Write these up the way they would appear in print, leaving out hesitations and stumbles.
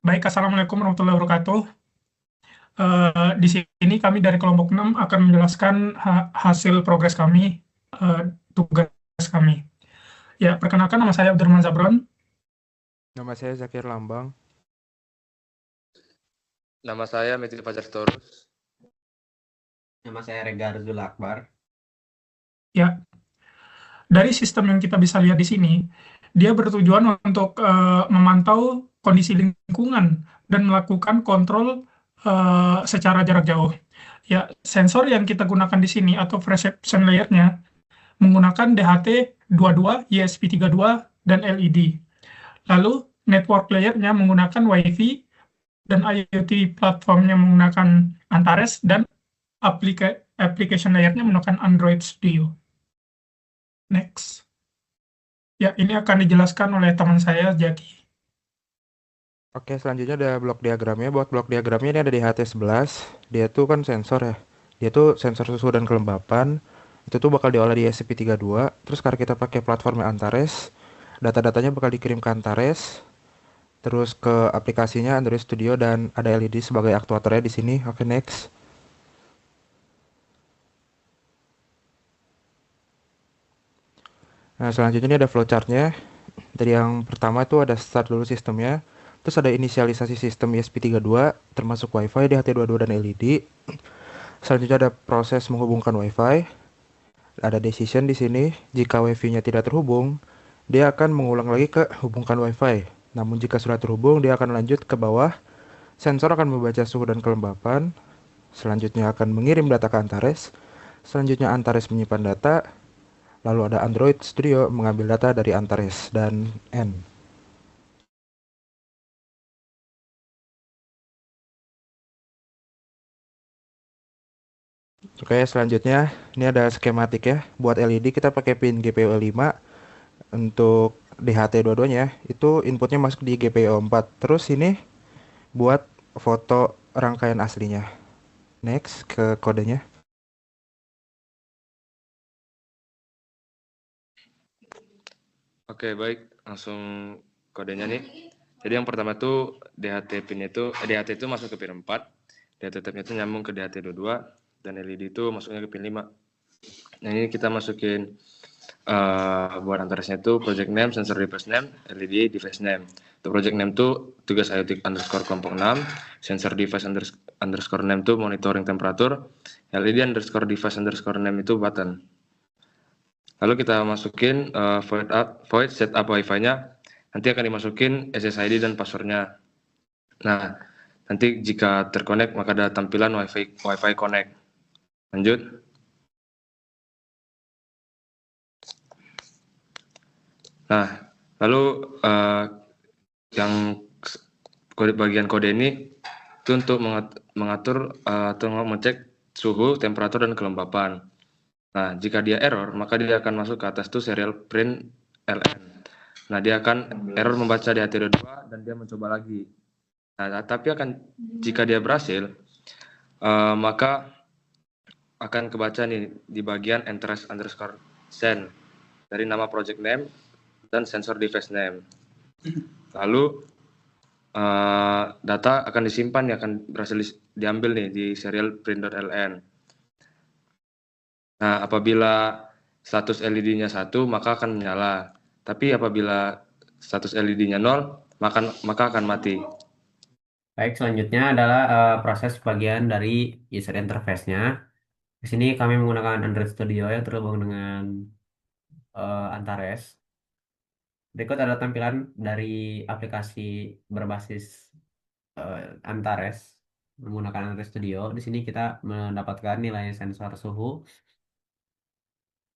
Baik, Assalamualaikum warahmatullahi wabarakatuh. Di sini kami dari kelompok 6 akan menjelaskan hasil progres kami, tugas kami. Ya, perkenalkan nama saya Abdurrahman Zabron. Nama saya Zakir Lambang. Nama saya Metil Fajar Torus. Nama saya Rega Arzul Akbar. Ya, dari sistem yang kita bisa lihat di sini, dia bertujuan untuk memantau kondisi lingkungan dan melakukan kontrol secara jarak jauh. Ya, sensor yang kita gunakan di sini atau perception layer-nya menggunakan DHT 22, ESP32, dan LED. Lalu, network layer-nya menggunakan Wi-Fi, dan IoT platformnya menggunakan Antares, dan application layer-nya menggunakan Android Studio. Next. Ya, ini akan dijelaskan oleh teman saya, Jaki. Oke, selanjutnya ada blok diagramnya. Buat blok diagramnya ini ada di HT11. Dia tuh kan sensor ya. Dia tuh sensor suhu dan kelembapan. Itu tuh bakal diolah di SCP-32. Terus karena kita pakai platformnya Antares, data-datanya bakal dikirim ke Antares. Terus ke aplikasinya Android Studio dan ada LED sebagai aktuatornya di sini. Oke, next. Nah, selanjutnya ini ada flowchartnya. Dari yang pertama itu ada start dulu sistemnya. Terus ada inisialisasi sistem ESP32 termasuk WiFi, DHT22 dan LED. Selanjutnya ada proses menghubungkan WiFi. Ada decision di sini. Jika WiFi-nya tidak terhubung, dia akan mengulang lagi ke hubungkan WiFi. Namun jika sudah terhubung, dia akan lanjut ke bawah. Sensor akan membaca suhu dan kelembapan. Selanjutnya akan mengirim data ke Antares. Selanjutnya Antares menyimpan data. Lalu ada Android Studio mengambil data dari Antares dan N. Oke, selanjutnya ini ada skematik ya. Buat LED kita pakai pin GPIO 5. Untuk DHT22-nya itu inputnya masuk di GPIO 4. Terus ini buat foto rangkaian aslinya. Next ke kodenya. Oke, baik. Langsung kodenya nih. Jadi yang pertama tuh DHT itu masuk ke pin 4. DHT tabnya itu nyambung ke DHT22 dan LED itu masuknya ke pin 5. Nah, ini kita masukin buat antaresnya itu project name, sensor device name, LED device name. Untuk project name tuh tugas IoT underscore kelompok 6, sensor device underscore name tuh monitoring temperatur, LED underscore device underscore name itu button. Lalu kita masukin void setup Wi-Fi-nya, nanti akan dimasukin SSID dan passwordnya. Nah, nanti jika terkonek maka ada tampilan Wi-Fi connect. Lanjut. Nah, lalu yang bagian kode ini itu untuk mengatur atau mengecek suhu, temperatur, dan kelembapan. Nah, jika dia error, maka dia akan masuk ke atas tuh serial print LN. Nah, dia akan error membaca di HT22 dan dia mencoba lagi. Nah, tapi jika dia berhasil, maka akan kebaca nih di bagian interest underscore send dari nama project name dan sensor device name. Lalu data akan disimpan, akan berhasil diambil nih di serial print.ln. Nah, apabila status LED-nya 1, maka akan menyala. Tapi apabila status LED-nya 0, maka akan mati. Baik, selanjutnya adalah proses bagian dari user interface-nya. Di sini kami menggunakan Android Studio yang terhubung dengan Antares. Berikut ada tampilan dari aplikasi berbasis Antares menggunakan Android Studio. Di sini kita mendapatkan nilai sensor suhu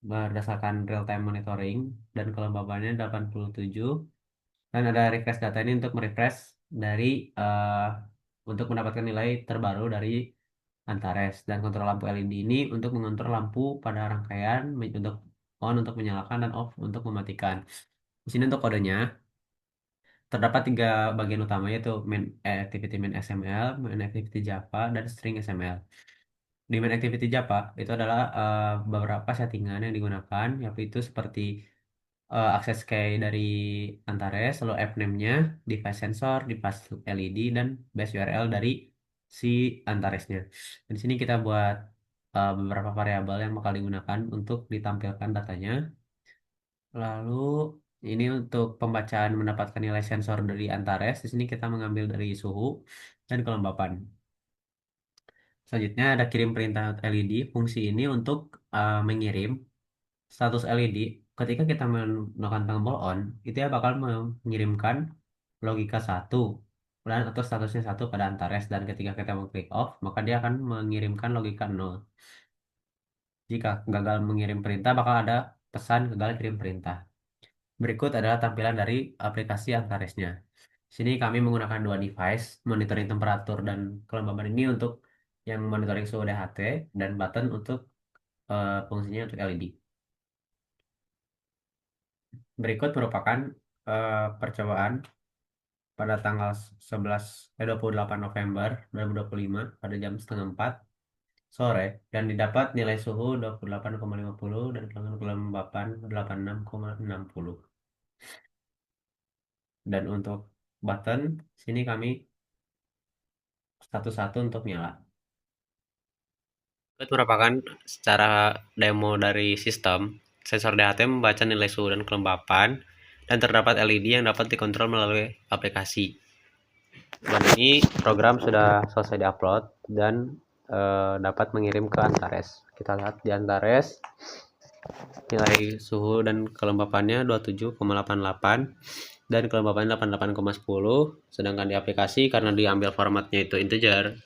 berdasarkan real-time monitoring dan kelembabannya 87. Dan ada refresh data ini untuk merefresh dari untuk mendapatkan nilai terbaru dari Antares, dan kontrol lampu LED ini untuk mengontrol lampu pada rangkaian untuk on untuk menyalakan dan off untuk mematikan. Di sini untuk kodenya terdapat tiga bagian utama, yaitu activity main XML, main activity Java, dan string XML. Di main activity Java itu adalah beberapa settingan yang digunakan, yaitu seperti akses key dari Antares, lalu fname-nya, device sensor, device LED, dan base URL dari si Antaresnya. Dan di sini kita buat beberapa variabel yang bakal digunakan untuk ditampilkan datanya. Lalu ini untuk pembacaan mendapatkan nilai sensor dari Antares. Di sini kita mengambil dari suhu dan kelembapan. Selanjutnya ada kirim perintah LED. Fungsi ini untuk mengirim status LED. Ketika kita menggunakan tombol on, itu ya bakal mengirimkan logika 1 dan atau statusnya 1 pada Antares, dan ketika kita mengklik off, maka dia akan mengirimkan logika 0. Jika gagal mengirim perintah, bakal ada pesan gagal kirim perintah. Berikut adalah tampilan dari aplikasi Antaresnya. Sini kami menggunakan dua device monitoring temperatur dan kelembaban ini untuk yang monitoring suhu DHT, dan button untuk fungsinya untuk LED. Berikut merupakan percobaan pada tanggal 28 November 2025 pada jam setengah 4 sore, dan didapat nilai suhu 28,50 dan kelembapan 86,60. Dan untuk button, sini kami satu-satu untuk nyala. Itu merupakan secara demo dari sistem. Sensor DHT membaca nilai suhu dan kelembapan, dan terdapat LED yang dapat dikontrol melalui aplikasi. Dan ini program sudah selesai diupload dan dapat mengirim ke Antares. Kita lihat di Antares, nilai suhu dan kelembapannya 27,88 dan kelembapannya 88,10. Sedangkan di aplikasi, karena diambil formatnya itu integer,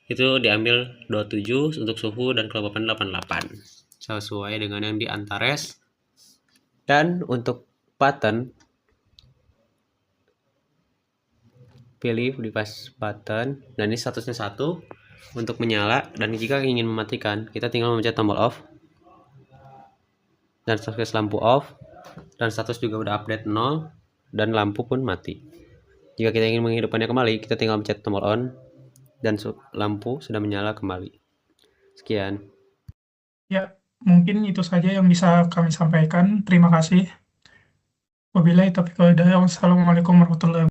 itu diambil 27 untuk suhu dan kelembapan 88, sesuai dengan yang di Antares. Dan untuk button, pilih device button, dan ini statusnya 1 untuk menyala, dan jika ingin mematikan, kita tinggal memencet tombol off, dan status lampu off, dan status juga udah update 0, dan lampu pun mati. Jika kita ingin menghidupkannya kembali, kita tinggal mencet tombol on, dan lampu sudah menyala kembali. Sekian. Ya, mungkin itu saja yang bisa kami sampaikan. Terima kasih. Wabillahi taufiq wal hidayah. Wassalamualaikum warahmatullahi wabarakatuh.